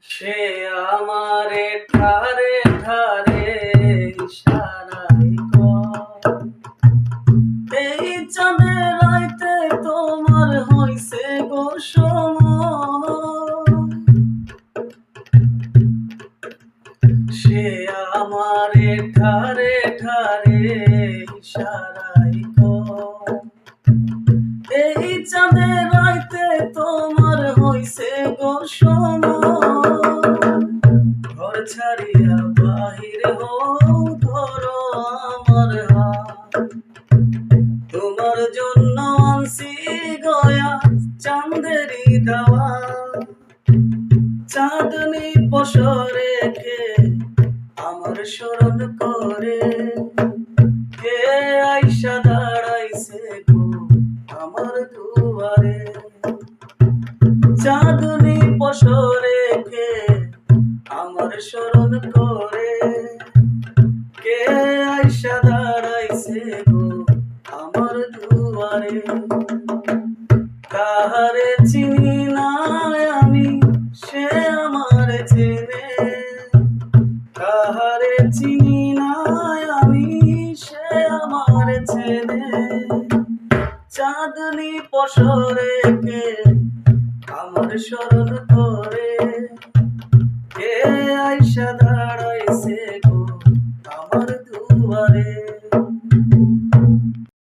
সে আমারে ঠারে ঠারে ইশারাই কয়, এই চাঁদের রাইতে তোমার হইছে গো সময়। সে আমারে ঠারে ঠারে ইশারাই কয়, এই চাঁদের রাইতে তোমার হইছে গো সময়। ঘর ছাড়িয়া বাহির হও, ধরো আমার হাত, তোমার জন্য আনছি গয়া চাঁদেরই দাওয়া। চাঁদনি পশরেখে আমার স্মরণ করে, কে আইসা দাঁড়াইছে গো আমার দুয়ারে। চাঁদনি পশরেখে আমার স্মরণ করে, কে আইসা দাঁড়াইছে গো আমার দুয়ারে। কাহারে চিনি না আমি, সে আমারে চেনে, কাহারে চিনি না আমি, সে আমারে চেনে। চাঁদনি পশরেখে আমার স্মরণ করে, কে আইসা দাঁড়াই